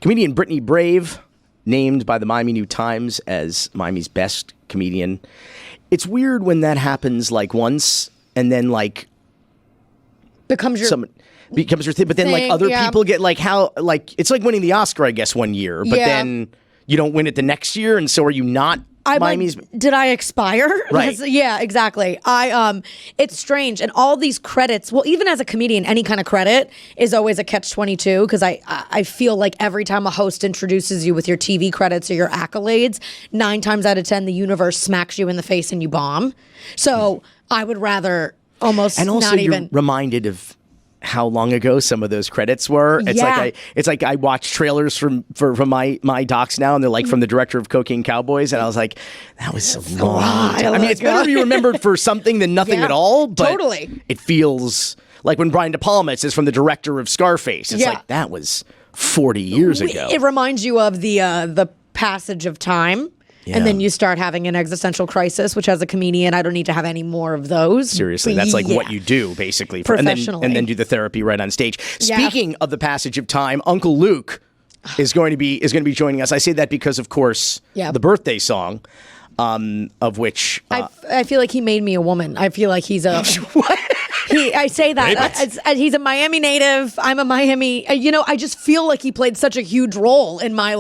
Comedian Brittany Brave, named by the Miami New Times as Miami's best comedian. It's weird when that happens like once and then like becomes your thing, but then like other people get like it's like winning the Oscar, I guess, one year, but then you don't win it the next year, and so are you not Miami's? Did I expire? Right. Yeah, exactly. It's strange, and all these credits. Well, even as a comedian, any kind of credit is always a catch-22 because I feel like every time a host introduces you with your TV credits or your accolades, 9 times out of 10 the universe smacks you in the face and you bomb. So I would rather almost and also not even. You're reminded of how long ago some of those credits were. It's like I watch trailers for my docs now, and they're like from the director of Cocaine Cowboys, and I was like, that was a long time. I mean, it's better to be remembered for something than nothing at all, but totally. It feels like when Brian De Palma says from the director of Scarface, it's like that was 40 years ago. It reminds you of the passage of time. Yeah. And then you start having an existential crisis, which as a comedian, I don't need to have any more of those. Seriously, that's like what you do, basically. Professionally. And then do the therapy right on stage. Speaking of the passage of time, Uncle Luke is going to be joining us. I say that because, of course, the birthday song, of which... I feel like he made me a woman. I feel like he's a... What? I say that. He's a Miami native. I'm a Miami... I just feel like he played such a huge role in my,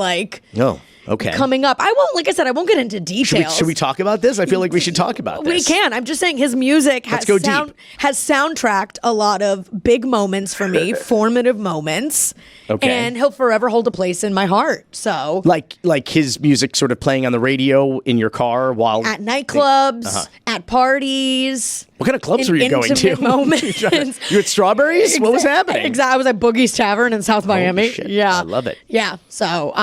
Okay. Coming up. I won't get into details. Should we talk about this? I feel like we should talk about this. We can. I'm just saying his music has soundtracked a lot of big moments for me, formative moments. Okay. And he'll forever hold a place in my heart. So like his music sort of playing on the radio in your car while at nightclubs, at parties. What kind of clubs were you going to? Moments. You at Strawberries? What was happening? Exactly. I was at Boogie's Tavern in South Miami. Shit. Yeah. I love it. Yeah. So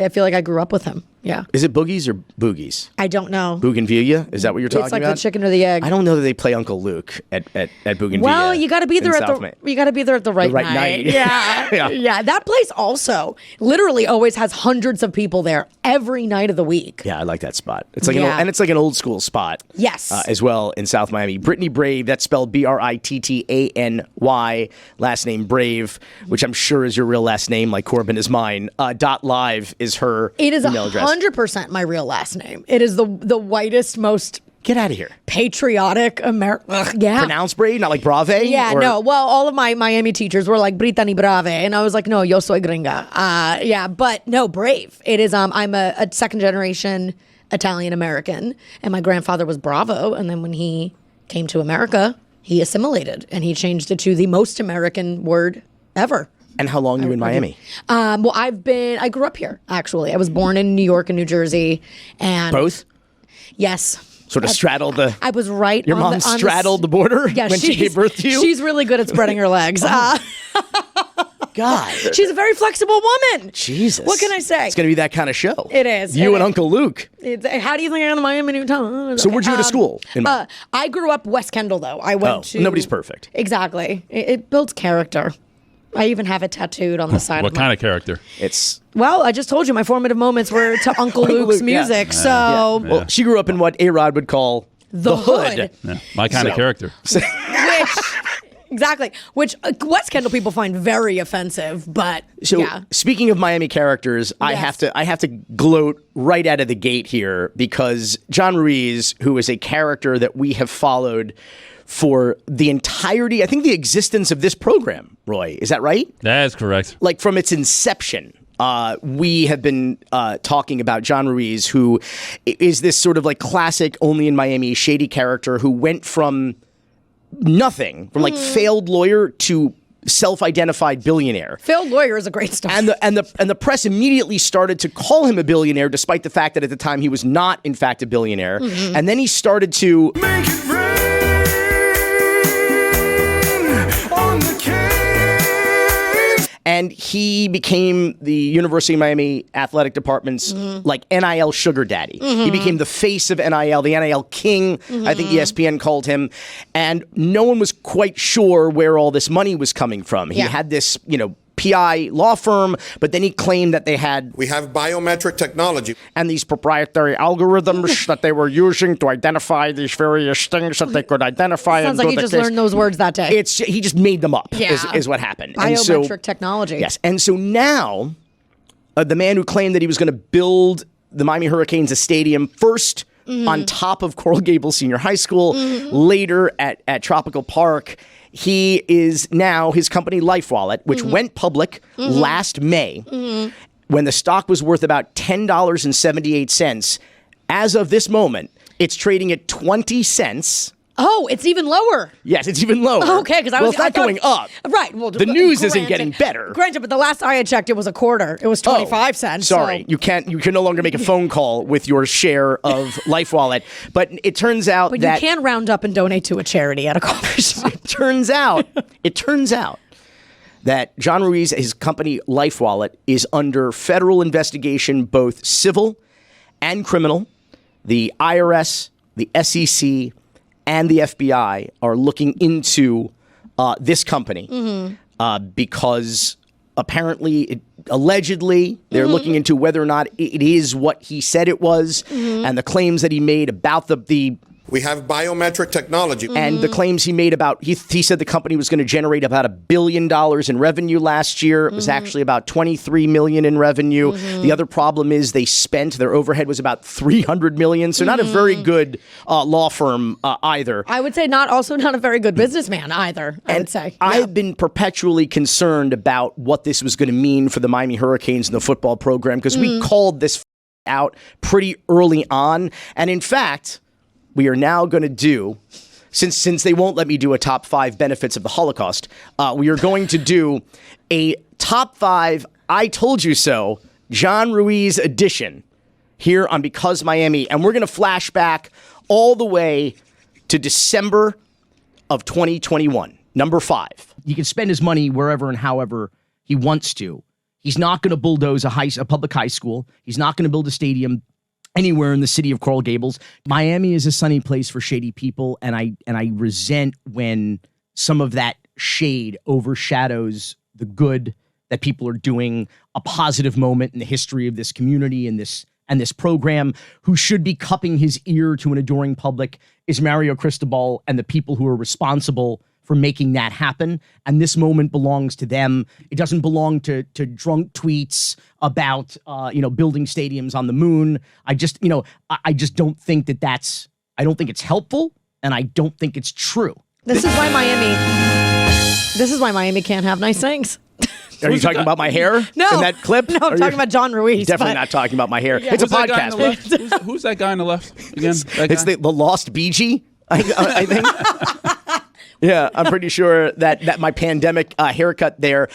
I feel like I grew up with him. Yeah. Is it Boogies or Boogies? I don't know. Bougainvillea? Is that what you're talking about? It's like the chicken or the egg. I don't know that they play Uncle Luke at Bougainvillea. Well, you got to be there at the right night. Yeah. Yeah. That place also literally always has hundreds of people there every night of the week. Yeah, I like that spot. It's like it's like an old school spot. Yes. As well in South Miami. Brittany Brave, that's spelled Brittany, last name Brave, which I'm sure is your real last name, like Corben is mine. .live is her email address. 100% my real last name. It is the whitest, most... Get out of here. Patriotic American. Yeah. Pronounced Brave, not like Brave? Yeah, no. Well, all of my Miami teachers were like Brittany Brave, and I was like, no, yo soy gringa. But no, Brave. It is. I'm a second generation Italian American, and my grandfather was Bravo, and then when he came to America, he assimilated, and he changed it to the most American word ever. And how long are you in Miami? Well, I grew up here, actually. I was born in New York and New Jersey. And both? Yes. Sort of straddled the... I was right Your mom straddled the border when she gave birth to you? She's really good at spreading her legs. God. She's a very flexible woman. Jesus. What can I say? It's going to be that kind of show. It is. You and Uncle Luke. How do you think I got to Miami New Times? So where'd you go to school? I grew up West Kendall, though. I went to... Nobody's perfect. Exactly. It builds character. I even have it tattooed on the side of What kind of character? Well, I just told you my formative moments were to Uncle Luke's music. Yeah. So, well, she grew up in what A-Rod would call the hood. Yeah. My kind of character. Which West Kendall people find very offensive, but speaking of Miami characters, yes. I have to gloat right out of the gate here because John Ruiz, who is a character that we have followed for the entirety, I think the existence of this program, Roy. Is that right? That is correct. Like from its inception, we have been talking about John Ruiz, who is this sort of like classic only in Miami shady character who went from nothing, from like failed lawyer to self-identified billionaire. Failed lawyer is a great start. And the press immediately started to call him a billionaire, despite the fact that at the time he was not, in fact, a billionaire. Mm-hmm. And then he started to make it rain on the cave. And he became the University of Miami athletic department's like NIL sugar daddy. Mm-hmm. He became the face of NIL, the NIL king, I think ESPN called him. And no one was quite sure where all this money was coming from. He had this, PI law firm, but then he claimed that we have biometric technology and these proprietary algorithms that they were using to identify these various things that they could identify. Sounds like he just learned those words that day. He just made them up is what happened. Biometric technology. Yes. And so now the man who claimed that he was going to build the Miami Hurricanes a stadium first on top of Coral Gables Senior High School, later at Tropical Park. He is now, his company Life Wallet, which went public last May, when the stock was worth about $10.78. As of this moment, it's trading at 20 cents. Oh, it's even lower. Yes, it's even lower. Okay, because it's not going up. Right. Well, the news isn't getting better. Granted, but the last I had checked, it was a quarter. It was 25 cents. Sorry, so. You can no longer make a phone call with your share of Life Wallet. But it turns out but that you can round up and donate to a charity at a coffee shop. It turns out that John Ruiz, his company Life Wallet, is under federal investigation, both civil and criminal. The IRS, the SEC, and the FBI are looking into this company because apparently, allegedly, they're looking into whether or not it is what he said it was, and the claims that he made about the we have biometric technology. And the claims he made about, he said the company was going to generate about $1 billion in revenue last year. It was actually about $23 million in revenue. The other problem is their overhead was about $300 million. So not a very good law firm either. I would say not a very good businessman either, I would say. I've been perpetually concerned about what this was going to mean for the Miami Hurricanes and the football program, because we called this out pretty early on. And in fact, we are now going to do, since they won't let me do a top 5 benefits of the Holocaust, we are going to do a top 5 I Told You So John Ruiz edition here on Because Miami. And we're going to flash back all the way to December of 2021. Number 5. He can spend his money wherever and however he wants to. He's not going to bulldoze a public high school. He's not going to build a stadium anywhere in the city of Coral Gables. Miami is a sunny place for shady people, and I resent when some of that shade overshadows the good that people are doing. A positive moment in the history of this community and this program. Who should be cupping his ear to an adoring public is Mario Cristobal and the people who are responsible for making that happen. And this moment belongs to them. It doesn't belong to drunk tweets about, building stadiums on the moon. I just don't think I don't think it's helpful, and I don't think it's true. This is why Miami can't have nice things. Are you talking about my hair? No. In that clip? No, I'm talking about John Ruiz. Definitely not talking about my hair. Yeah. It's a podcast. Who's that guy on the left again? It's the lost BG, I think. Yeah, I'm pretty sure that my pandemic haircut there.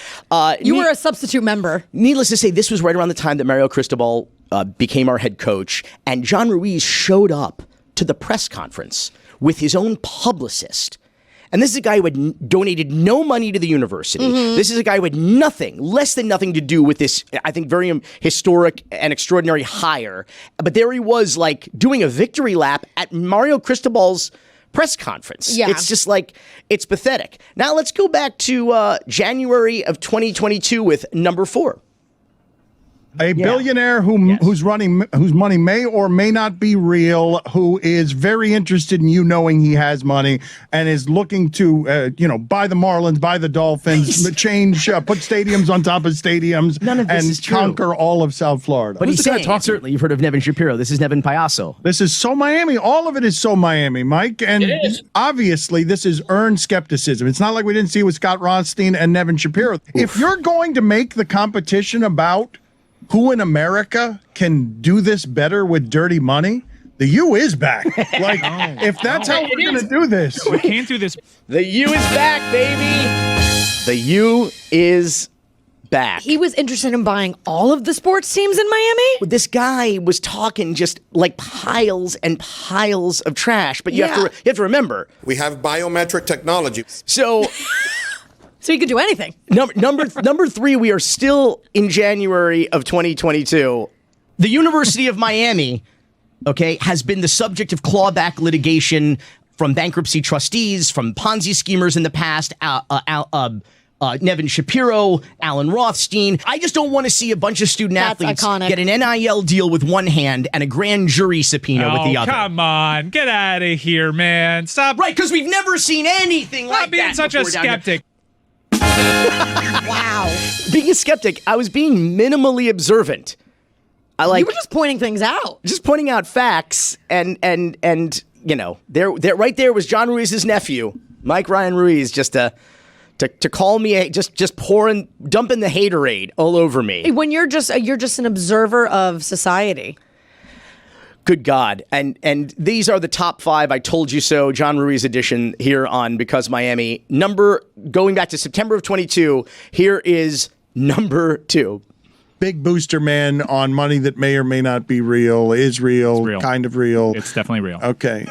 You were a substitute member. Needless to say, this was right around the time that Mario Cristobal became our head coach, and John Ruiz showed up to the press conference with his own publicist. And this is a guy who had donated no money to the university. This is a guy who had less than nothing to do with this, I think, very historic and extraordinary hire. But there he was, like, doing a victory lap at Mario Cristobal's press conference. Yeah. It's just like, it's pathetic. Now let's go back to January of 2022 with number 4. A billionaire whose money may or may not be real, who is very interested in you knowing he has money and is looking to, buy the Marlins, buy the Dolphins, put stadiums on top of stadiums, and conquer all of South Florida. But he's saying, certainly, you've heard of Nevin Shapiro. This is Nevin Payaso. This is so Miami. All of it is so Miami, Mike. And obviously, this is earned skepticism. It's not like we didn't see it with Scott Rothstein and Nevin Shapiro. If you're going to make the competition about who in America can do this better with dirty money, the U is back. Like, if that's how we're going to do this. We can't do this. The U is back, baby. The U is back. He was interested in buying all of the sports teams in Miami? This guy was talking just like piles and piles of trash. But you have to remember, we have biometric technology. So you could do anything. Number 3, we are still in January of 2022. The University of Miami, has been the subject of clawback litigation from bankruptcy trustees, from Ponzi schemers in the past, Nevin Shapiro, Alan Rothstein. I just don't want to see a bunch of student athletes get an NIL deal with one hand and a grand jury subpoena with the other. Come on, get out of here, man. Stop. Right, because we've never seen anything like that. Stop being such a skeptic. Wow. Being a skeptic, I was being minimally observant. I like You were just pointing things out. just pointing out facts, and you know, there right there was John Ruiz's nephew, Mike Ryan Ruiz, just to call me just dumping the haterade all over me. When you're just an observer of society. Good God. And these are the top 5 I told you so John Ruiz edition here on Because Miami. Going back to September of 22, here is number 2. Big booster man on money that may or may not be real, is real, real. kind of real. It's definitely real. Okay.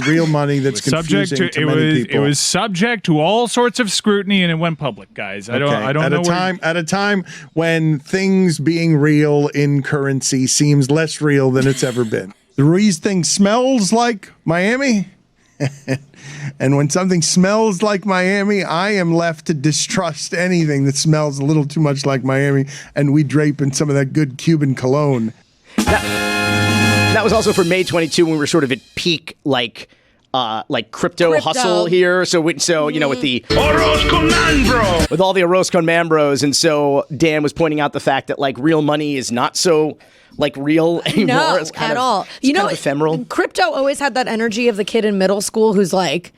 Real money that's confusing to many people. It was subject to all sorts of scrutiny, and it went public, guys. I don't know. At a time when things being real in currency seems less real than it's ever been. The Ruiz thing smells like Miami. And when something smells like Miami, I am left to distrust anything that smells a little too much like Miami, and we drape in some of that good Cuban cologne. That was also for May 22 when we were sort of at peak crypto hustle here. So you know, with the Arroz con Mambro, with all the Arroz con Mambros, and so Dan was pointing out the fact that like real money is not so like real anymore. No, it's kind at of, all. It's you know, kind of ephemeral. Crypto always had that energy of the kid in middle school who's like,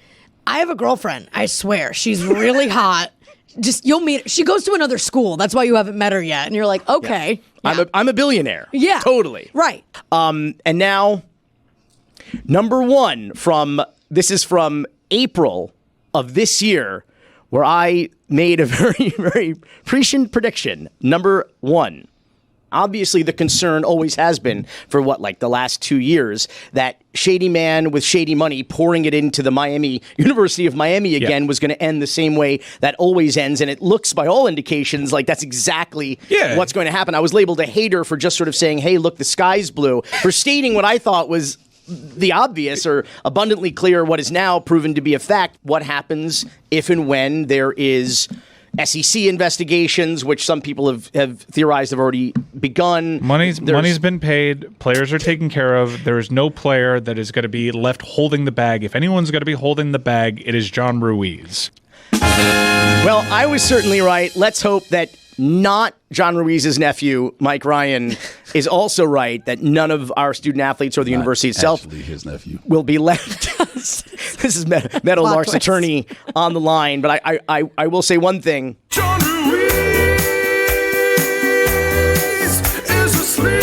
I have a girlfriend. I swear, she's really hot. Just you'll meet. She goes to another school. That's why you haven't met her yet. And you're like, okay, yeah. I'm a billionaire. Yeah, totally right. And now, number 1 this is from April of this year, where I made a very, very prescient prediction. Number 1. Obviously, the concern always has been for the last 2 years that shady man with shady money pouring it into the University of Miami again was going to end the same way that always ends. And it looks by all indications like that's exactly what's going to happen. I was labeled a hater for just sort of saying, hey, look, the sky's blue, for stating what I thought was the obvious or abundantly clear, what is now proven to be a fact. What happens if and when there is SEC investigations, which some people have theorized have already begun. Money's been paid. Players are taken care of. There is no player that is going to be left holding the bag. If anyone's going to be holding the bag, it is John Ruiz. Well, I was certainly right. Let's hope that not John Ruiz's nephew, Mike Ryan, is also right, that none of our student athletes or the university itself his nephew will be left. This is Meadow Lark's attorney on the line, but I will say one thing. John Ruiz is asleep.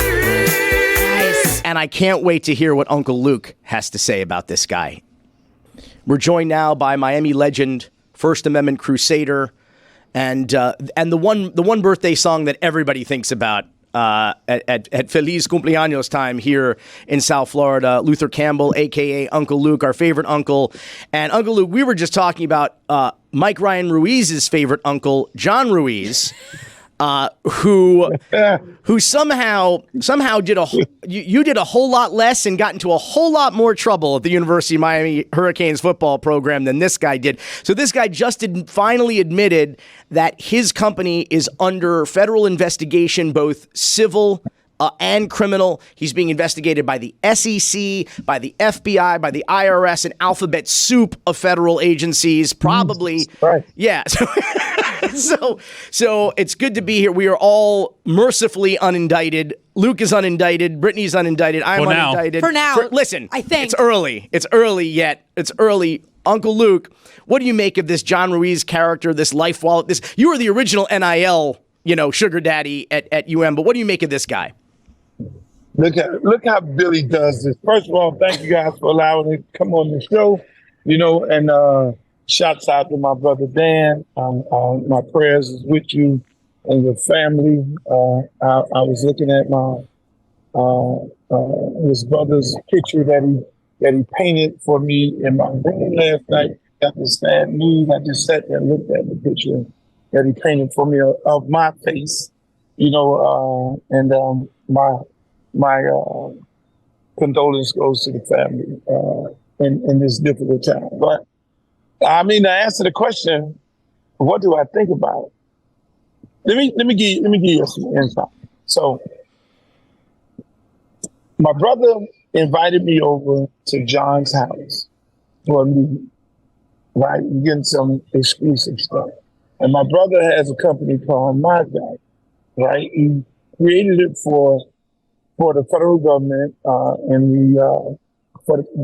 Nice. And I can't wait to hear what Uncle Luke has to say about this guy. We're joined now by Miami legend, First Amendment crusader, and the one birthday song that everybody thinks about at Feliz Cumpleaños time here in South Florida, Luther Campbell, a.k.a. Uncle Luke, our favorite uncle. And Uncle Luke, we were just talking about Mike Ryan Ruiz's favorite uncle, John Ruiz, who somehow did you did a whole lot less and got into a whole lot more trouble at the University of Miami Hurricanes football program than this guy did. So this guy just finally admitted that his company is under federal investigation, both civil and criminal. He's being investigated by the SEC, by the FBI, by the IRS, an alphabet soup of federal agencies. Probably, right? Yeah. So it's good to be here. We are all mercifully unindicted. Luke is unindicted. Brittany's unindicted. I'm unindicted. For now. Listen, I think it's early. It's early yet. It's early. Uncle Luke, what do you make of this John Ruiz character, this life wallet? You were the original NIL, sugar daddy at UM, but what do you make of this guy? Look how Billy does this. First of all, thank you guys for allowing me to come on the show. And shouts out to my brother Dan. My prayers is with you and your family. I was looking at his brother's picture that he painted for me in my room last night. Got this sad news. I just sat there and looked at the picture that he painted for me of my face. My condolence goes to the family in this difficult time. But I mean, to answer the question, what do I think about it? Let me give you some insight. So, my brother invited me over to John's house for a meeting. Right, getting some exclusive stuff. And my brother has a company called MyVac, right? He created it for the federal government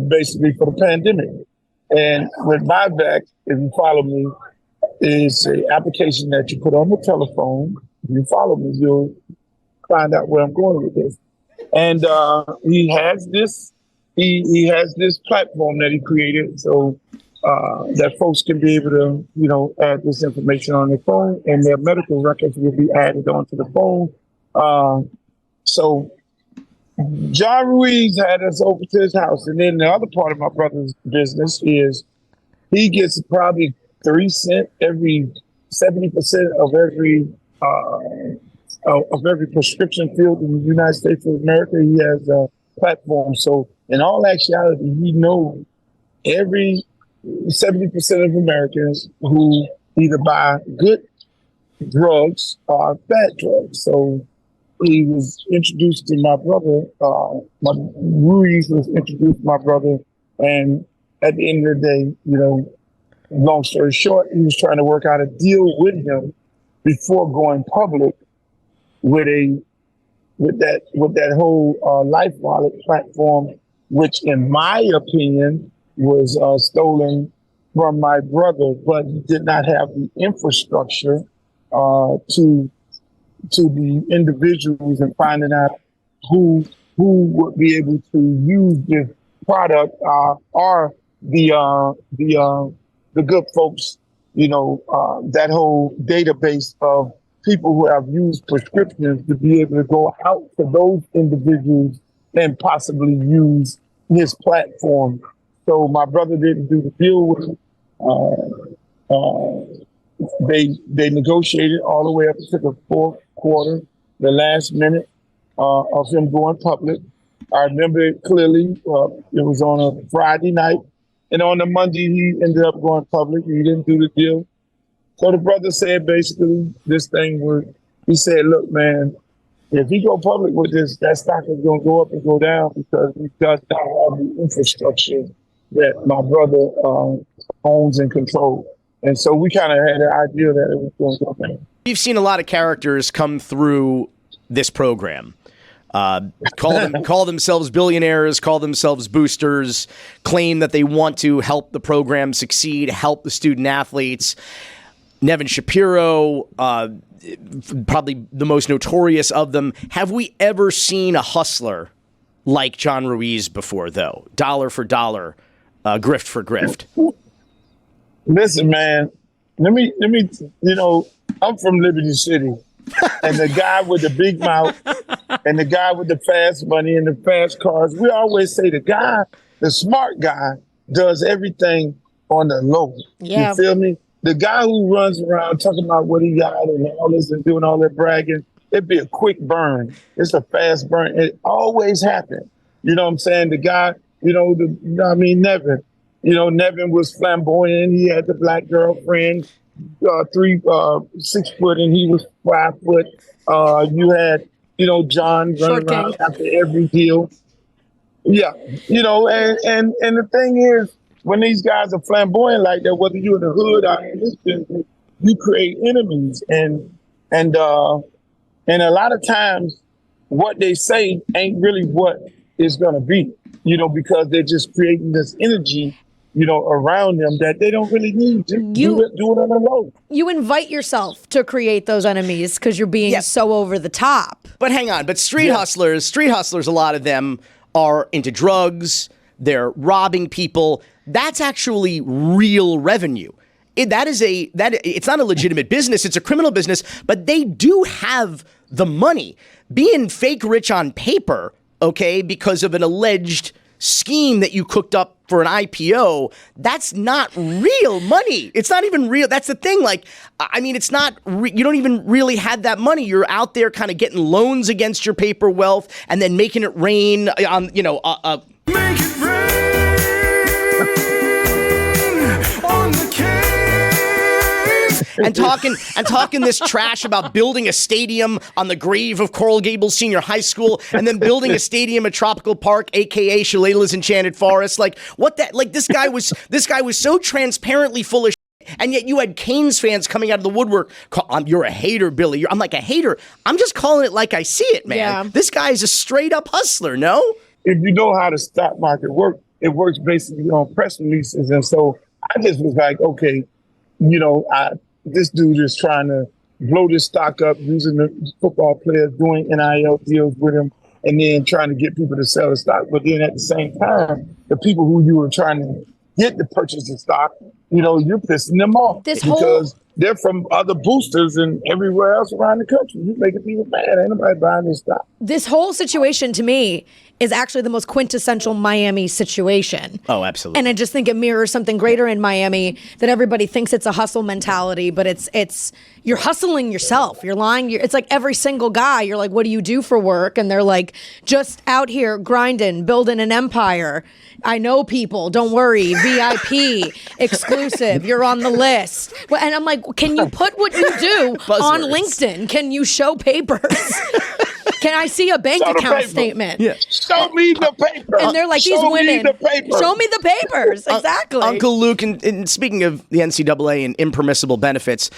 basically for the pandemic. And with MyVac, if you follow me, is an application that you put on the telephone. If you follow me, you'll find out where I'm going with this. And he has this platform that he created so that folks can be able to, add this information on their phone, and their medical records will be added onto the phone. So John Ruiz had us over to his house, and then the other part of my brother's business is he gets probably 3 cents every 70% of every prescription filled in the United States of America. He has a platform. So in all actuality, he knows every 70% of Americans who either buy good drugs or bad drugs. So he was introduced to my brother. Ruiz was introduced to my brother, and at the end of the day, long story short, he was trying to work out a deal with him before going public with that whole Life Wallet platform, which, in my opinion, was stolen from my brother, but he did not have the infrastructure to the individuals and finding out who would be able to use this product are the good folks, that whole database of people who have used prescriptions to be able to go out to those individuals and possibly use his platform. So my brother didn't do the deal with him. They negotiated all the way up to the fourth quarter, the last minute of him going public. I remember it clearly. It was on a Friday night. And on the Monday, he ended up going public. He didn't do the deal. So the brother said basically this thing he said, look, man, if he go public with this, that stock is going to go up and go down because he does not have the infrastructure that my brother owns and controls. And so we kind of had an idea that it was going to go down. We've seen a lot of characters come through this program. Call themselves billionaires, call themselves boosters, claim that they want to help the program succeed, help the student athletes. Nevin Shapiro, probably the most notorious of them. Have we ever seen a hustler like John Ruiz before, though? Dollar for dollar, grift for grift. Listen, man, let me, I'm from Liberty City. And the guy with the big mouth and the guy with the fast money and the fast cars, we always say the smart guy does everything on the low. Yeah. You feel me? The guy who runs around talking about what he got and all this and doing all that bragging, it'd be a quick burn. It's a fast burn. It always happens. You know what I'm saying? The guy, Nevin. Nevin was flamboyant. He had the black girlfriend. 6 foot and he was 5 foot. You had, John running around after every deal. Yeah, and the thing is, when these guys are flamboyant like that, whether you're in the hood or in this business, you create enemies, and a lot of times, what they say ain't really what it's gonna be, because they're just creating this energy around them that they don't really need to do it on the low. You invite yourself to create those enemies because you're being so over the top. But hang on, street hustlers, a lot of them are into drugs, they're robbing people. That's actually real revenue. It's not a legitimate business, it's a criminal business, but they do have the money. Being fake rich on paper, okay, because of an alleged scheme that you cooked up for an IPO, that's not real money. It's not even real. That's the thing. It's not, you don't even really have that money. You're out there kind of getting loans against your paper wealth and then making it rain on, make it rain on the case. And talking this trash about building a stadium on the grave of Coral Gables Senior High School, and then building a stadium at Tropical Park, aka Shillelagh's Enchanted Forest. This guy was so transparently full of shit. And yet you had Canes fans coming out of the woodwork. You're a hater, Billy. I'm like, a hater? I'm just calling it like I see it, man. Yeah. This guy is a straight up hustler, no? If you know how the stock market works, it works basically on press releases. And so I just was like, okay, this dude is trying to blow this stock up using the football players, doing NIL deals with him, and then trying to get people to sell the stock. But then at the same time, the people who you were trying to get to purchase the stock, you're pissing them off because they're from other boosters and everywhere else around the country. You're making people mad. Ain't nobody buying this stock. This whole situation to me is actually the most quintessential Miami situation. Oh, absolutely. And I just think it mirrors something greater in Miami, that everybody thinks it's a hustle mentality, but it's you're hustling yourself. You're lying. It's like every single guy, you're like, what do you do for work? And they're like, just out here grinding, building an empire. I know people, don't worry, VIP, exclusive, you're on the list. And I'm like, can you put what you do on LinkedIn? Can you show papers? Can I see a bank account statement? Yeah. Show me the paper. And they're like, these women, show me the papers. Exactly. Uncle Luke, and speaking of the NCAA and impermissible benefits,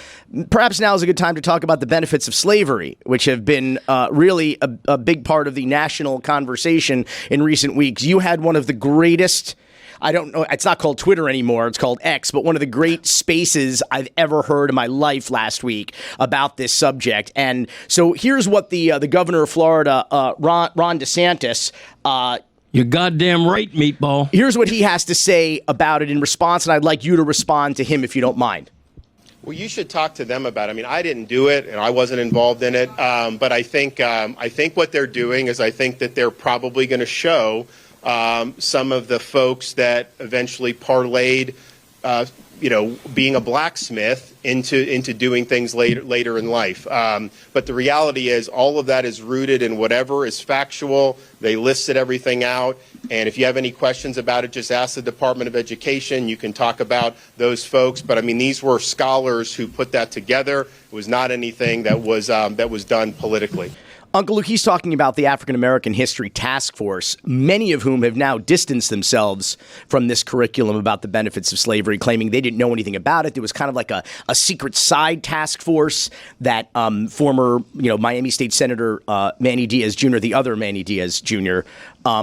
perhaps now is a good time to talk about the benefits of slavery, which have been really a big part of the national conversation in recent weeks. You had one of the greatest, I don't know, it's not called Twitter anymore, it's called X, but one of the great spaces I've ever heard in my life last week about this subject. And so here's what the governor of Florida, Ron DeSantis, you're goddamn right, meatball. Here's what he has to say about it in response, and I'd like you to respond to him if you don't mind. Well, you should talk to them about it. I mean, I didn't do it, and I wasn't involved in it. But I think what they're doing is I think that they're probably going to show some of the folks that eventually parlayed, being a blacksmith into doing things later in life. But the reality is all of that is rooted in whatever is factual. They listed everything out. And if you have any questions about it, just ask the Department of Education. You can talk about those folks. But I mean, these were scholars who put that together. It was not anything that was done politically. Uncle Luke, he's talking about the African American History Task Force, many of whom have now distanced themselves from this curriculum about the benefits of slavery, claiming they didn't know anything about it. There was kind of like a secret side task force that former Miami State Senator Manny Diaz Jr., the other Manny Diaz Jr.,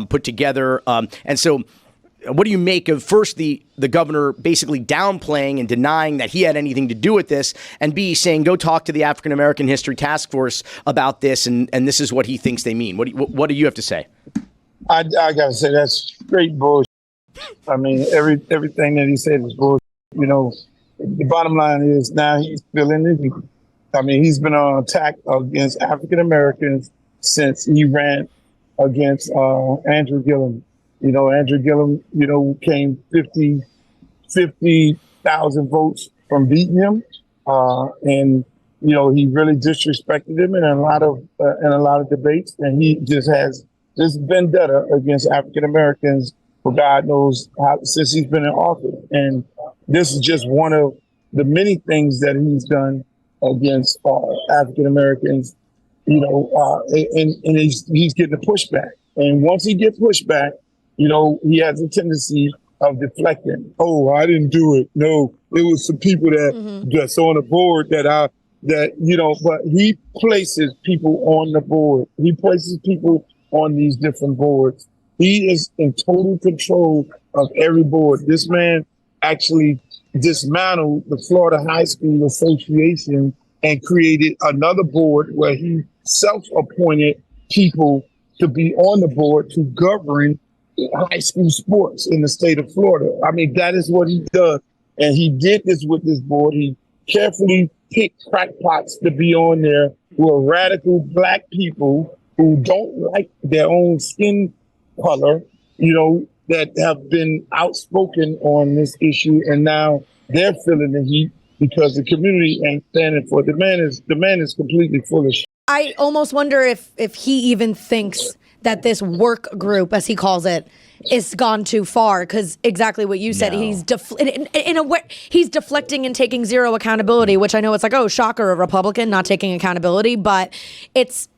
put together. And so what do you make of, first, the governor basically downplaying and denying that he had anything to do with this, and B, saying go talk to the African American History Task Force about this, and this is what he thinks they mean? What do you have to say? I gotta say that's straight bullshit. I mean, everything that he said is bullshit. The bottom line is now he's feeling it. I mean, he's been on attack against African Americans since he ran against Andrew Gillum. Andrew Gillum, came 50,000 votes from beating him. And he really disrespected him in a lot of debates. And he just has this vendetta against African Americans for God knows how, since he's been in office. And this is just one of the many things that he's done against African Americans, and he's getting a pushback. And once he gets pushback, he has a tendency of deflecting. Oh, I didn't do it. No, it was some people that's on the board but he places people on the board. He places people on these different boards. He is in total control of every board. This man actually dismantled the Florida High School Association and created another board where he self-appointed people to be on the board to govern high school sports in the state of Florida. I mean, that is what he does. And he did this with this board. He carefully picked crackpots to be on there who are radical black people who don't like their own skin color, that have been outspoken on this issue. And now they're feeling the heat because the community ain't standing for it. The man is completely full of shit. I almost wonder if he even thinks that this work group, as he calls it, is gone too far, because exactly what you said, he's he's deflecting and taking zero accountability, which I know it's like, oh, shocker, a Republican not taking accountability, but it's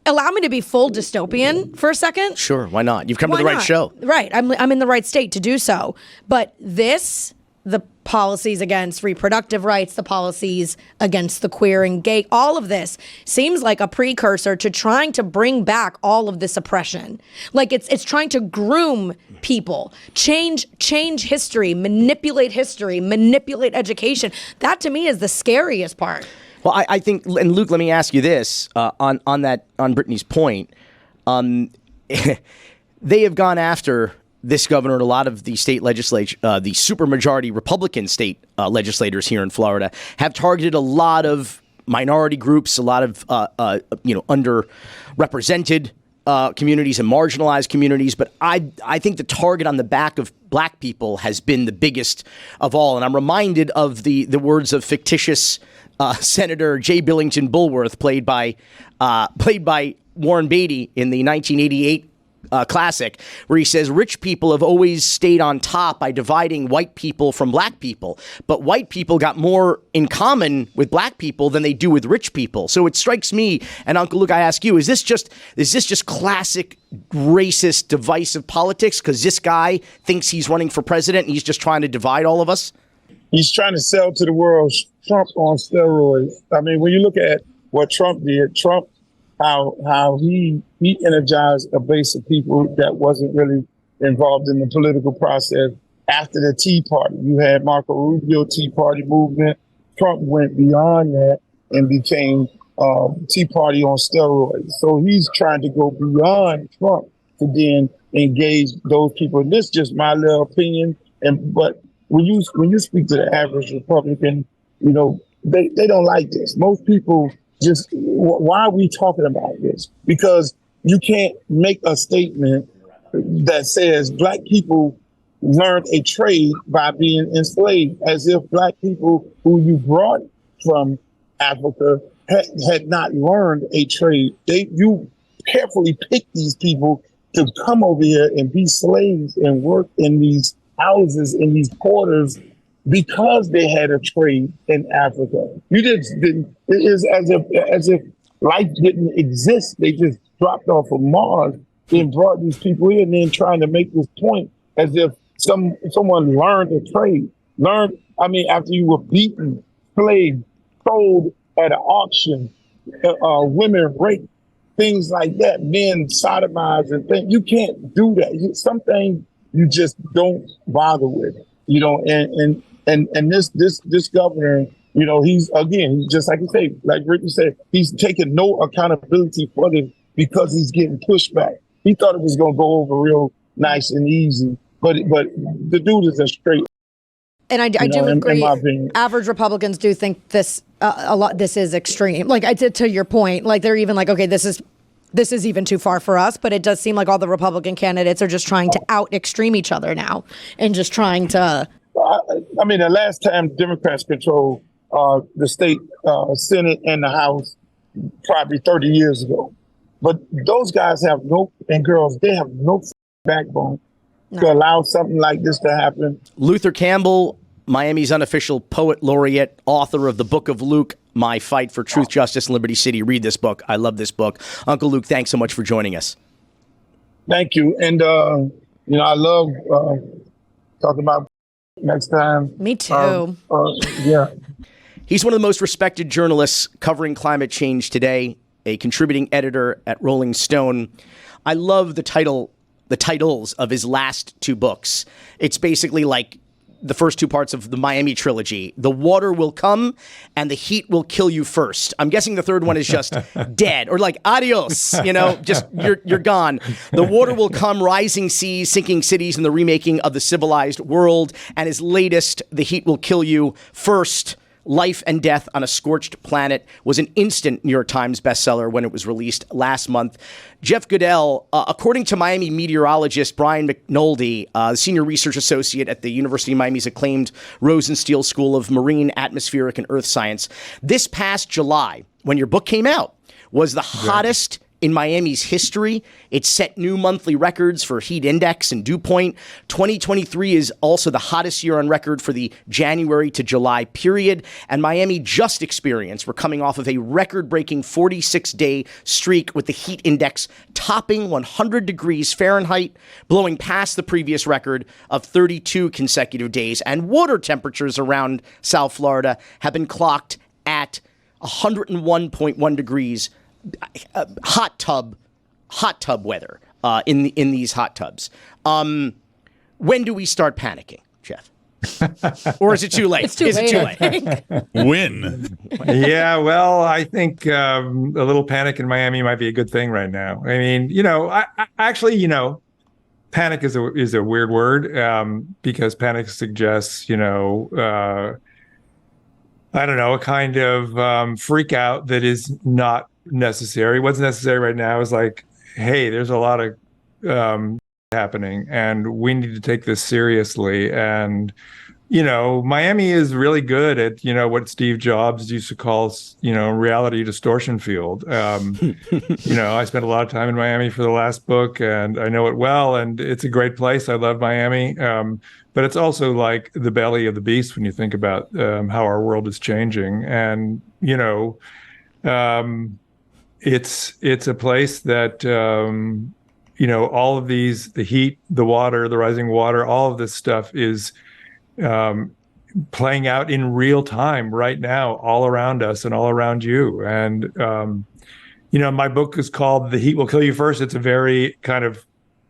allow me to be full dystopian for a second. Sure, why not? You've come to the right show. Right, I'm in the right state to do so. But this the policies against reproductive rights, the policies against the queer and gay, all of this seems like a precursor to trying to bring back all of this oppression. Like it's trying to groom people, change history, manipulate education. That to me is the scariest part. Well, I think, and Luke, let me ask you this on Brittany's point. They have gone after this governor and a lot of the state legislature, the supermajority Republican state legislators here in Florida have targeted a lot of minority groups, a lot of underrepresented communities and marginalized communities. But I think the target on the back of black people has been the biggest of all. And I'm reminded of the words of fictitious Senator J. Billington Bulworth, played by Warren Beatty in the 1988 classic, where he says, rich people have always stayed on top by dividing white people from black people. But white people got more in common with black people than they do with rich people. So it strikes me, and Uncle Luke, I ask you, is this just classic racist, divisive politics? Because this guy thinks he's running for president and he's just trying to divide all of us? He's trying to sell to the world Trump on steroids. I mean, when you look at what Trump did, how he energized a base of people that wasn't really involved in the political process. After the Tea Party, you had Marco Rubio Tea Party movement. Trump went beyond that and became Tea Party on steroids. So he's trying to go beyond Trump to then engage those people. And this is just my little opinion. But when you speak to the average Republican, they don't like this. Most people just, why are we talking about this? Because you can't make a statement that says black people learned a trade by being enslaved, as if black people who you brought from Africa had not learned a trade. You carefully picked these people to come over here and be slaves and work in these houses, in these quarters, because they had a trade in Africa. You just didn't. It is as if life didn't exist. They just dropped off of Mars and brought these people in, and then trying to make this point as if someone learned a trade. After you were beaten, slaved, sold at an auction, women raped, things like that, men sodomized and things. You can't do that. Some things you just don't bother with, and this governor, he's just like you say, like Ricky said, he's taking no accountability for this because he's getting pushback. He thought it was going to go over real nice and easy, but the dude is a straight. And I do agree. In my opinion. Average Republicans do think this a lot. This is extreme. Like to your point, like they're even like, okay, this is even too far for us. But it does seem like all the Republican candidates are just trying to out extreme each other now and just trying to. The last time Democrats controlled the state Senate and the House, probably 30 years ago. But those guys have and girls, they have no backbone to allow something like this to happen. Luther Campbell, Miami's unofficial poet laureate, author of the Book of Luke, My Fight for Truth, Justice, and Liberty City. Read this book. I love this book. Uncle Luke, thanks so much for joining us. Thank you. And, I love talking about next time. Me too. Yeah. He's one of the most respected journalists covering climate change today, a contributing editor at Rolling Stone. I love the titles of his last two books. It's basically like the first two parts of the Miami trilogy. The water will come and the heat will kill you first. I'm guessing the third one is just dead or like adios, just you're gone. The water will come, rising seas, sinking cities, and the remaking of the civilized world. And his latest, The Heat Will Kill You First, Life and Death on a Scorched Planet, was an instant New York Times bestseller when it was released last month. Jeff Goodell, according to Miami meteorologist Brian McNulty, senior research associate at the University of Miami's acclaimed Rosenstiel School of Marine, Atmospheric, and Earth Science, this past July, when your book came out, was the hottest in Miami's history. It set new monthly records for heat index and dew point. 2023 is also the hottest year on record for the January to July period. And Miami just experienced, we're coming off of a record-breaking 46-day streak with the heat index topping 100 degrees Fahrenheit, blowing past the previous record of 32 consecutive days. And water temperatures around South Florida have been clocked at 101.1 degrees hot tub weather in these hot tubs. When do we start panicking, Jeff? Or is it too late? It's too late. When? Yeah, well, I think a little panic in Miami might be a good thing right now. I mean, I actually, panic is a weird word because panic suggests, I don't know, a kind of freak out that is not necessary. What's necessary right now is like, hey, there's a lot of happening and we need to take this seriously. And, Miami is really good at, what Steve Jobs used to call, reality distortion field. I spent a lot of time in Miami for the last book and I know it well. And it's a great place. I love Miami. But it's also like the belly of the beast when you think about how our world is changing. And, it's a place that, all of these, the heat, the water, the rising water, all of this stuff is playing out in real time right now, all around us and all around you. And, my book is called The Heat Will Kill You First. It's a very kind of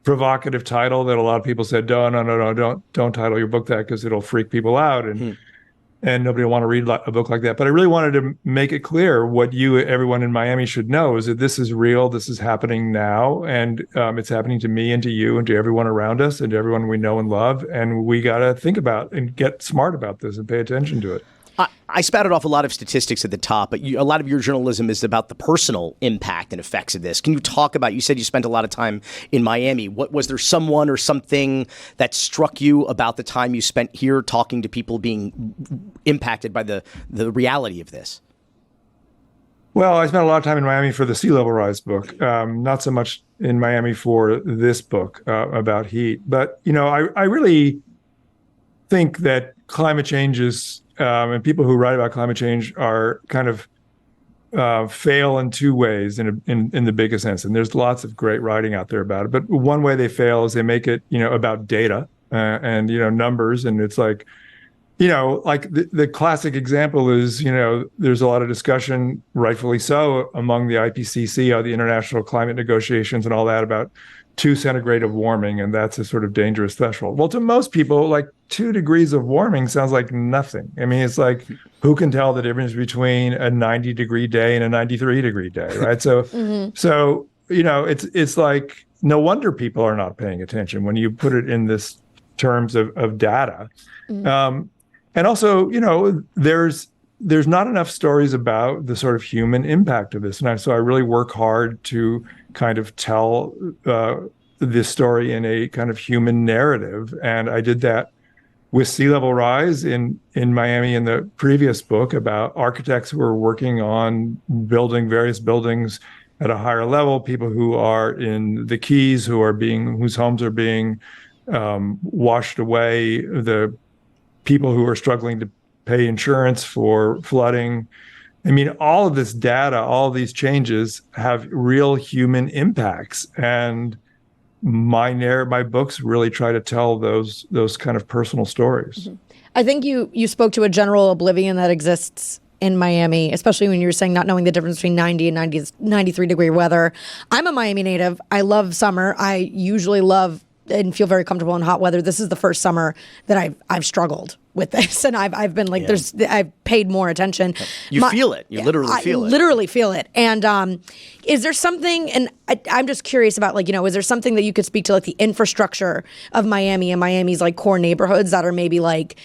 provocative title that a lot of people said, don't title your book that because it'll freak people out. And nobody will want to read a book like that. But I really wanted to make it clear what everyone in Miami should know is that this is real. This is happening now. And it's happening to me and to you and to everyone around us and to everyone we know and love. And we got to think about and get smart about this and pay attention to it. I spouted off a lot of statistics at the top, but a lot of your journalism is about the personal impact and effects of this. Can you talk about, you said you spent a lot of time in Miami. Was there someone or something that struck you about the time you spent here talking to people being impacted by the reality of this? Well, I spent a lot of time in Miami for the Sea Level Rise book, not so much in Miami for this book about heat. But, I really think that climate change is and people who write about climate change are kind of fail in two ways in the biggest sense. And there's lots of great writing out there about it. But one way they fail is they make it, about data and, numbers. And it's like, like the classic example is, there's a lot of discussion, rightfully so, among the IPCC, the international climate negotiations and all that about 2 centigrade of warming, and that's a sort of dangerous threshold. Well, to most people, like 2 degrees of warming sounds like nothing. I mean, it's like, who can tell the difference between a 90-degree day and a 93-degree day, right? So, it's like, no wonder people are not paying attention when you put it in this terms of data. And also, there's not enough stories about the sort of human impact of this. And so I really work hard to kind of tell this story in a kind of human narrative. And I did that with Sea Level Rise in Miami in the previous book about architects who are working on building various buildings at a higher level, people who are in the Keys whose homes are being washed away, the people who are struggling to pay insurance for flooding. I mean, all of this data, all of these changes have real human impacts. And my books really try to tell those kind of personal stories. I think you spoke to a general oblivion that exists in Miami, especially when you were saying not knowing the difference between 90 and 93 degree weather. I'm a Miami native. I love summer. I usually love and feel very comfortable in hot weather. This is the first summer that I've struggled with this, and I've been like, I've paid more attention. You feel it. You literally feel it. Literally feel it. And is there something? And I'm just curious about is there something that you could speak to, like the infrastructure of Miami and Miami's like core neighborhoods that are maybe like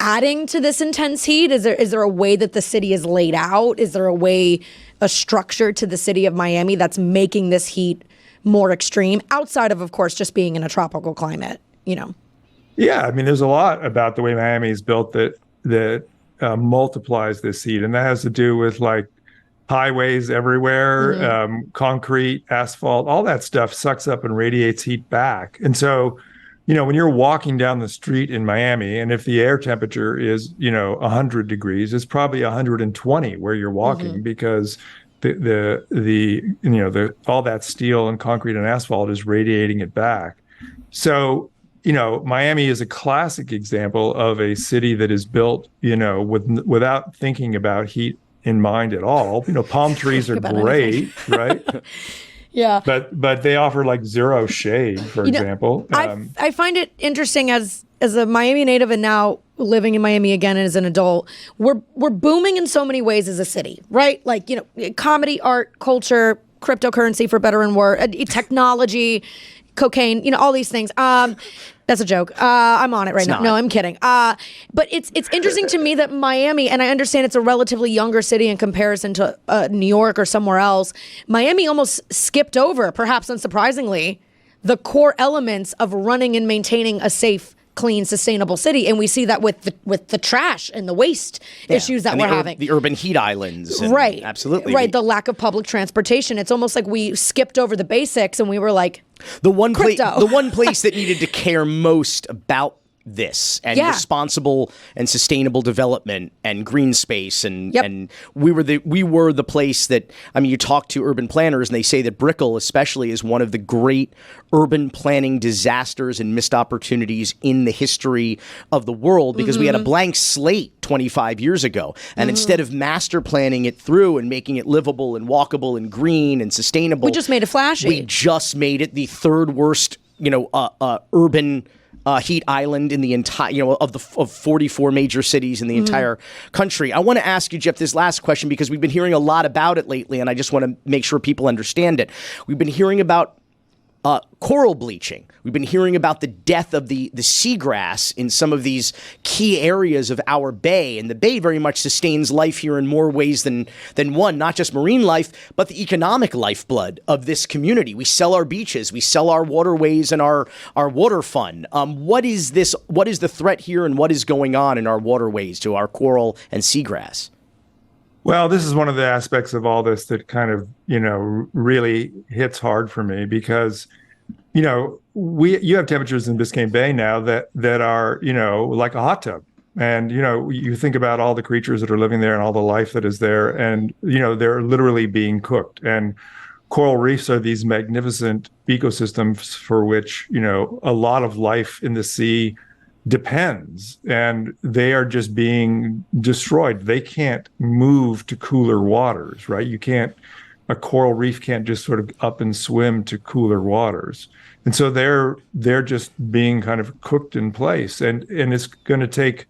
adding to this intense heat? Is there a way that the city is laid out? Is there a structure to the city of Miami that's making this heat more extreme, outside of course, just being in a tropical climate, Yeah, I mean, there's a lot about the way Miami is built that multiplies this heat, and that has to do with like highways everywhere, concrete, asphalt, all that stuff sucks up and radiates heat back. And so, when you're walking down the street in Miami, and if the air temperature is, 100 degrees, it's probably 120 where you're walking because the all that steel and concrete and asphalt is radiating it back. So, Miami is a classic example of a city that is built, without thinking about heat in mind at all. Palm trees are great, right? Yeah. But they offer like zero shade, for example. I find it interesting as a Miami native and now living in Miami again as an adult. We're booming in so many ways as a city, right? Like, comedy, art, culture, cryptocurrency for better and worse, technology, cocaine, all these things. That's a joke. I'm on it right now. No, I'm kidding. But it's interesting to me that Miami, and I understand it's a relatively younger city in comparison to New York or somewhere else. Miami almost skipped over, perhaps unsurprisingly, the core elements of running and maintaining a safe, clean, sustainable city, and we see that with the trash and the waste issues that we're having. The urban heat islands. Right. Absolutely. Right. The lack of public transportation. It's almost like we skipped over the basics and we were like, the one place that needed to care most about this and responsible and sustainable development and green space and we were the place that, you talk to urban planners and they say that Brickell especially is one of the great urban planning disasters and missed opportunities in the history of the world because we had a blank slate 25 years ago, and instead of master planning it through and making it livable and walkable and green and sustainable, we just made it flashy. We just made it the third worst urban heat island in the entire, of 44 major cities in the entire country. I want to ask you, Jeff, this last question because we've been hearing a lot about it lately, and I just want to make sure people understand it. We've been hearing about coral bleaching. We've been hearing about the death of the seagrass in some of these key areas of our bay, and the bay very much sustains life here in more ways than one, not just marine life, but the economic lifeblood of this community. We sell our beaches, we sell our waterways and our water fund. What is the threat here, and what is going on in our waterways to our coral and seagrass? Well, this is one of the aspects of all this that kind of, really hits hard for me because, you have temperatures in Biscayne Bay now that are, like a hot tub. And, you think about all the creatures that are living there and all the life that is there and, they're literally being cooked. And coral reefs are these magnificent ecosystems for which, a lot of life in the sea depends, and they are just being destroyed. They can't move to cooler waters, right? A coral reef can't just sort of up and swim to cooler waters. And so they're just being kind of cooked in place. And it's going to take,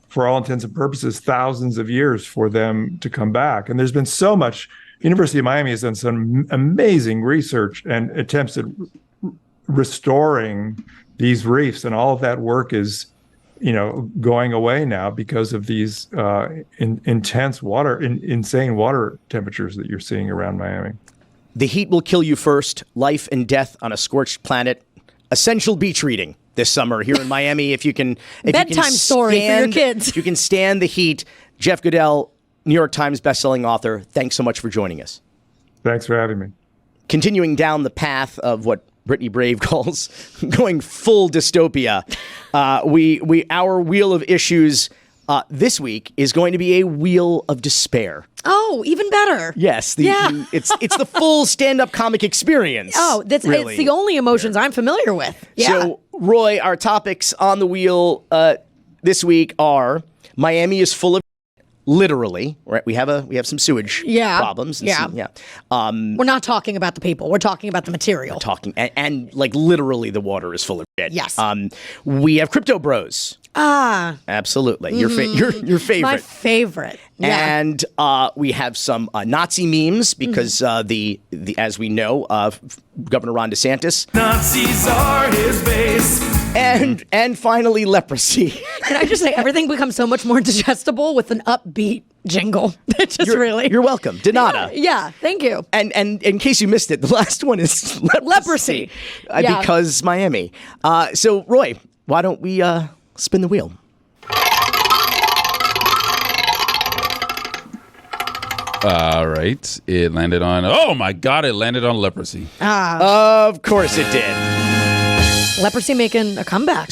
for all intents and purposes, thousands of years for them to come back. And there's been so much. University of Miami has done some amazing research and attempts at restoring these reefs, and all of that work is, going away now because of these insane water temperatures that you're seeing around Miami. The heat will kill you first. Life and death on a scorched planet. Essential beach reading this summer here in Miami. If you can, story for your kids. If you can stand the heat. Jeff Goodell, New York Times bestselling author. Thanks so much for joining us. Thanks for having me. Continuing down the path of what Brittany Brave calls going full dystopia. Our wheel of issues this week is going to be a wheel of despair. Oh, even better. Yes, it's the full stand-up comic experience. Oh, it's the only emotions I'm familiar with. Yeah. So, Roy, our topics on the wheel this week are Miami is full of literally, right? We have some sewage problems. We're not talking about the people. We're talking about the material. And like literally the water is full of shit. Yes. We have crypto bros. Absolutely. Your favorite. My favorite. Yeah. And we have some Nazi memes because as we know, Governor Ron DeSantis. Nazis are his base. And finally, leprosy. Can I just say, everything becomes so much more digestible with an upbeat jingle. You're welcome. Donata. Yeah, thank you. And in case you missed it, the last one is leprosy. Because Miami. So, Roy, why don't we spin the wheel? All right. It landed on, oh my God, it landed on leprosy. Of course it did. Leprosy making a comeback.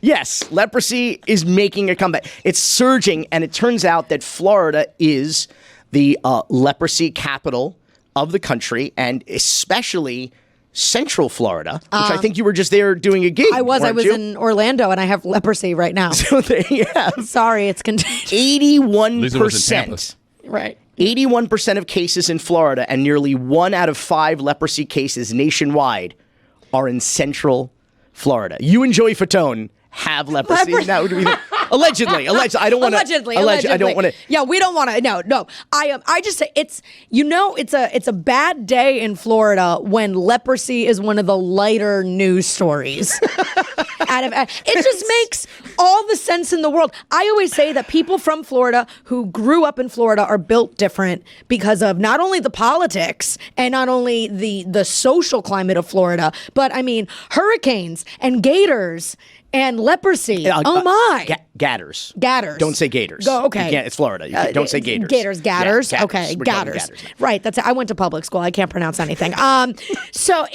Yes, leprosy is making a comeback. It's surging, and it turns out that Florida is the leprosy capital of the country, and especially Central Florida, which I think you were just there doing a gig. I was in Orlando, and I have leprosy right now. So there you have. Sorry, it's contagious. 81%. Right. 81% of cases in Florida and nearly 1 out of 5 leprosy cases nationwide are in Central Florida. You and Joey Fatone have leprosy. That would be allegedly. I don't want to. Allegedly. I don't want to. Yeah, we don't want to. No. I just say it's a bad day in Florida when leprosy is one of the lighter news stories. It just makes all the sense in the world. I always say that people from Florida who grew up in Florida are built different because of not only the politics and not only the social climate of Florida, but I mean hurricanes and gators and leprosy. Oh my! Gatters. Don't say gators. Okay. You can't, it's Florida. Don't say gators. Gatters. Yeah, okay, We're gatters. Gatters Right. That's it. I went to public school. I can't pronounce anything. So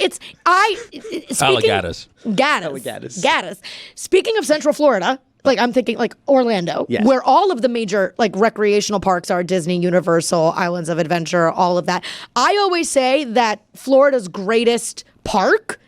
Alligators. Gatters. Speaking of Central Florida. Like I'm thinking like Orlando, yes, where all of the major like recreational parks are Disney, Universal, Islands of Adventure, all of that. I always say that Florida's greatest park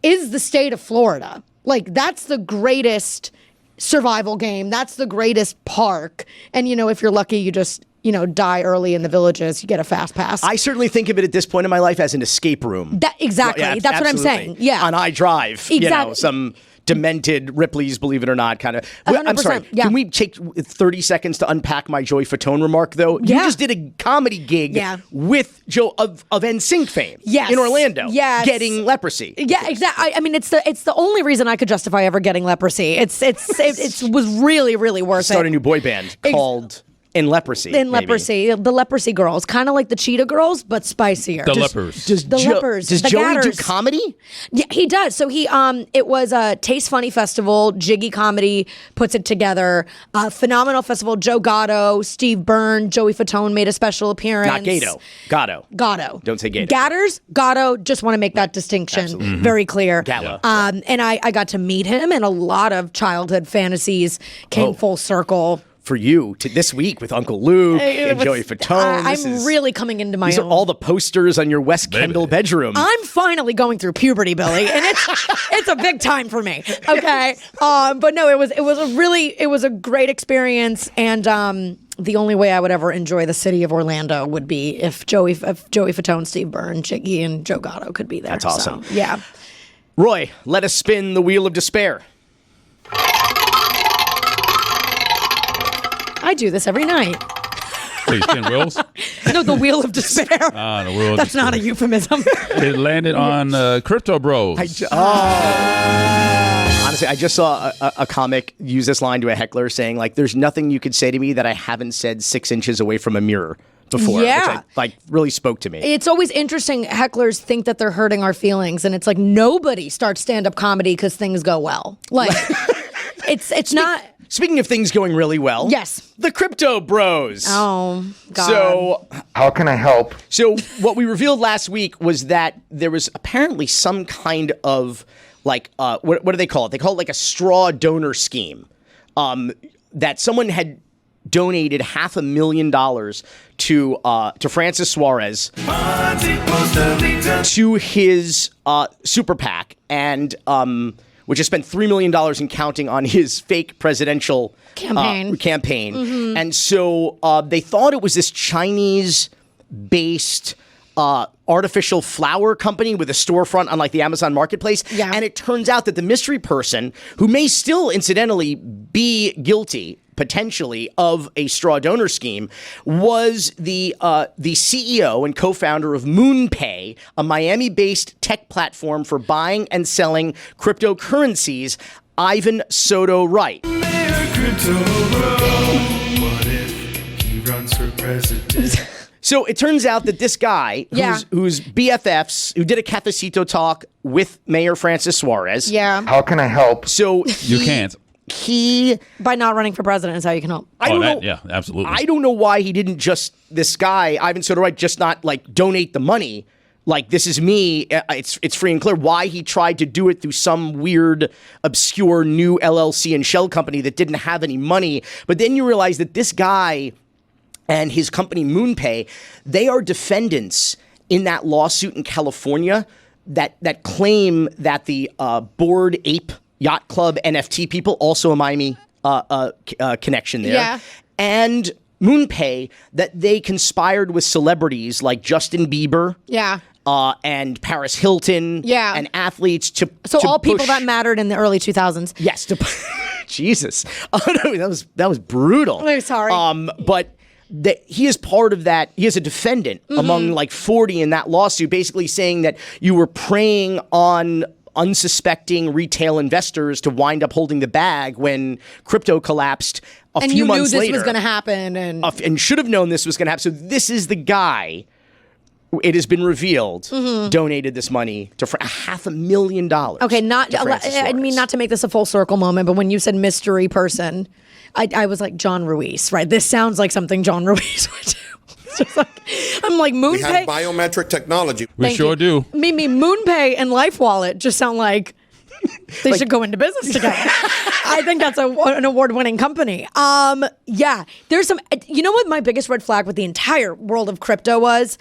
is the state of Florida. Like that's the greatest survival game. That's the greatest park. And if you're lucky, you just die early in the villages, you get a fast pass. I certainly think of it at this point in my life as an escape room. Exactly. Yeah, that's what I'm saying. Yeah. On iDrive. Exactly. Some demented Ripley's, believe it or not, kind of. I'm sorry. Yeah. Can we take 30 seconds to unpack my Joey Fatone remark, though? Yeah. You just did a comedy gig with Joe of NSYNC fame in Orlando. Yes. Getting leprosy. Yeah, exactly. I mean, it's the only reason I could justify ever getting leprosy. It was really, really worth it. Start a new boy band called In Leprosy. Leprosy. The Leprosy Girls. Kind of like the Cheetah Girls, but spicier. The Lepers. Does Joey do comedy? Yeah, he does. So it was a Taste Funny Festival. Jiggy Comedy puts it together. Phenomenal festival. Joe Gatto, Steve Byrne, Joey Fatone made a special appearance. Not Gato. Gatto. Don't say Gato. Gatters, Gatto. Just want to make that distinction very clear. Gallo. And I got to meet him, and a lot of childhood fantasies came full circle. For you to this week with Uncle Luke and Joey Fatone. I'm really coming into my own. These are all the posters on your West Kendall bedroom. I'm finally going through puberty, Billy, and it's a big time for me. Okay, but no, it was a great experience, and the only way I would ever enjoy the city of Orlando would be if Joey Fatone, Steve Byrne, Jiggy, and Joe Gatto could be there. That's awesome. So, yeah. Roy, let us spin the wheel of despair. I do this every night. Wait, spin wheels? No, the wheel of despair. The wheel of That's despair. not a euphemism. It landed on Crypto Bros. Honestly, I just saw a comic use this line to a heckler saying, like, there's nothing you could say to me that I haven't said 6 inches away from a mirror before. Yeah. Which really spoke to me. It's always interesting. Hecklers think that they're hurting our feelings, and it's like nobody starts stand-up comedy because things go well. Like, it's not... Speaking of things going really well. Yes. The Crypto Bros. Oh, God. So, how can I help? So what we revealed last week was that there was apparently some kind of what do they call it? They call it like a straw donor scheme. That someone had donated $500,000 to Francis Suarez to his super PAC, and which has spent $3 million and counting on his fake presidential campaign. Mm-hmm. And so they thought it was this Chinese-based artificial flower company with a storefront on like the Amazon Marketplace. Yeah. And it turns out that the mystery person, who may still incidentally be guilty potentially of a straw donor scheme, was the CEO and co-founder of MoonPay, a Miami-based tech platform for buying and selling cryptocurrencies, Ivan Soto Wright. What if he runs for president? So it turns out that this guy, who's BFFs, who did a cafecito talk with Mayor Francis Suarez. Yeah. How can I help? So You can't. he by not running for president is how you can help. I don't know. Yeah, absolutely. I don't know why he didn't just, this guy, Ivan Soderite, just not like donate the money. Like, this is me. It's free and clear. Why he tried to do it through some weird, obscure new LLC and shell company that didn't have any money. But then you realize that this guy and his company MoonPay, they are defendants in that lawsuit in California that claim that the Bored Ape Yacht Club NFT people, also a Miami connection there. Yeah. And MoonPay, that they conspired with celebrities like Justin Bieber. Yeah. And Paris Hilton. Yeah. And athletes to all people push, that mattered in the early 2000s. Yes. Jesus. Oh, no, that was brutal. I'm sorry. But he is part of that. He is a defendant among like 40 in that lawsuit, basically saying that you were preying on unsuspecting retail investors to wind up holding the bag when crypto collapsed a few months later. And you knew this was going to happen. And should have known this was going to happen. So this is the guy, it has been revealed, donated this money to $500,000. Okay, I mean, not to make this a full circle moment, but when you said mystery person, I was like, John Ruiz, right? This sounds like something John Ruiz would do. It's just like, I'm like, MoonPay. We have biometric technology. We sure do. Mimi, MoonPay and LifeWallet just sound like they should go into business together. I think that's an award-winning company. Yeah, there's some. You know what my biggest red flag with the entire world of crypto was?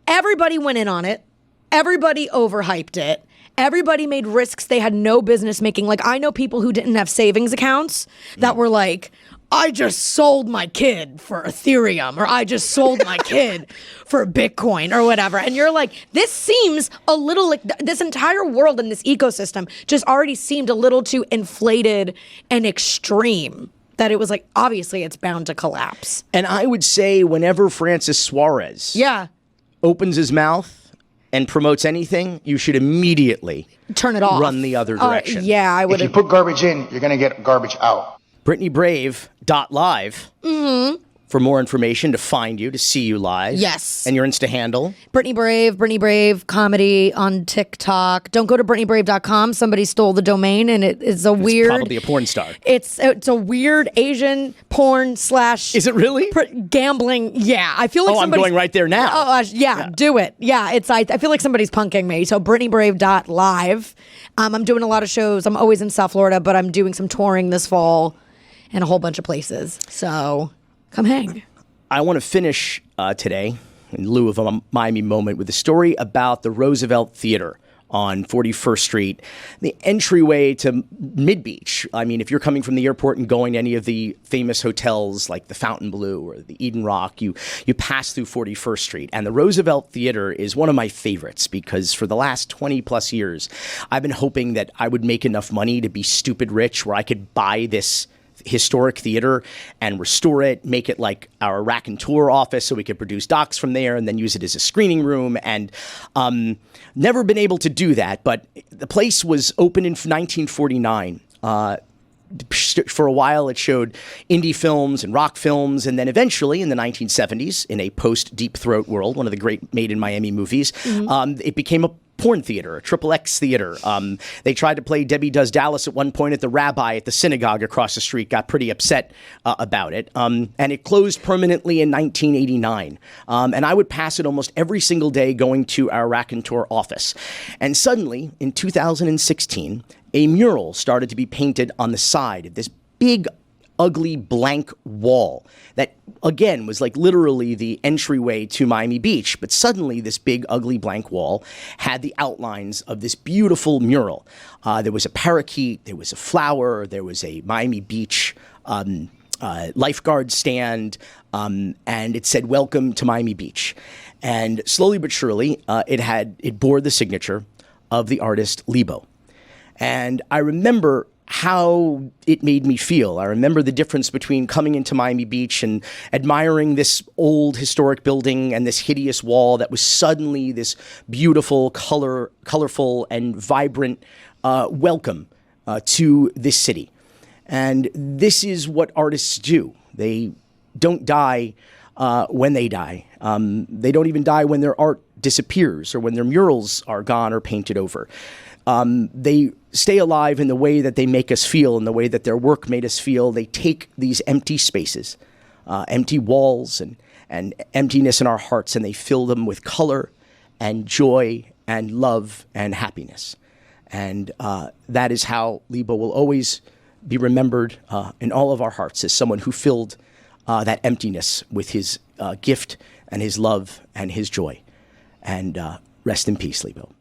Everybody went in on it. Everybody overhyped it. Everybody made risks they had no business making. Like, I know people who didn't have savings accounts that were like, I just sold my kid for Ethereum, or I just sold my kid for Bitcoin or whatever. And you're like, this seems a little like this entire world and this ecosystem just already seemed a little too inflated and extreme, that it was like, obviously it's bound to collapse. And I would say whenever Francis Suarez opens his mouth and promotes anything, you should immediately turn it off. Run the other direction. Yeah, I would. If you put garbage in, you're going to get garbage out. BrittanyBrave.live for more information, to find you, to see you live. Yes. And your Insta handle? Brittany Brave comedy on TikTok. Don't go to BrittanyBrave.com. Somebody stole the domain, and it's weird. Probably a porn star. It's a weird Asian porn / Is it really? Gambling. Yeah, I feel like I'm going right there now. Oh, yeah, do it. Yeah, I feel like somebody's punking me. So BrittanyBrave.live. I'm doing a lot of shows. I'm always in South Florida, but I'm doing some touring this fall in a whole bunch of places. So come hang. I want to finish today, in lieu of a Miami moment, with a story about the Roosevelt Theater on 41st Street, the entryway to Mid-Beach. I mean, if you're coming from the airport and going to any of the famous hotels like the Fontainebleau or the Eden Rock, you pass through 41st Street. And the Roosevelt Theater is one of my favorites because for the last 20 plus years, I've been hoping that I would make enough money to be stupid rich where I could buy this historic theater and restore it, make it like our raconteur office so we could produce docs from there and then use it as a screening room. And never been able to do that, but the place was open in 1949. For a while, it showed indie films and rock films, and then eventually in the 1970s, in a post-Deep Throat world, one of the great Made in Miami movies, it became a porn theater, a XXX theater. They tried to play Debbie Does Dallas at one point at the rabbi at the synagogue across the street, got pretty upset about it. And it closed permanently in 1989. And I would pass it almost every single day going to our raconteur office. And suddenly, in 2016, a mural started to be painted on the side of this big, ugly blank wall that, again, was like literally the entryway to Miami Beach. But suddenly this big, ugly blank wall had the outlines of this beautiful mural. There was a parakeet, there was a flower, there was a Miami Beach lifeguard stand, and it said, "Welcome to Miami Beach." And slowly but surely, it bore the signature of the artist Lebo. And I remember how it made me feel. I remember the difference between coming into Miami Beach and admiring this old historic building and this hideous wall that was suddenly this beautiful, colorful, and vibrant welcome to this city. And this is what artists do. They don't die when they die. They don't even die when their art disappears or when their murals are gone or painted over. they stay alive in the way that they make us feel, in the way that their work made us feel. They take these empty spaces, empty walls and emptiness in our hearts, and they fill them with color and joy and love and happiness. And that is how Lebo will always be remembered in all of our hearts, as someone who filled that emptiness with his gift and his love and his joy. And rest in peace, Lebo.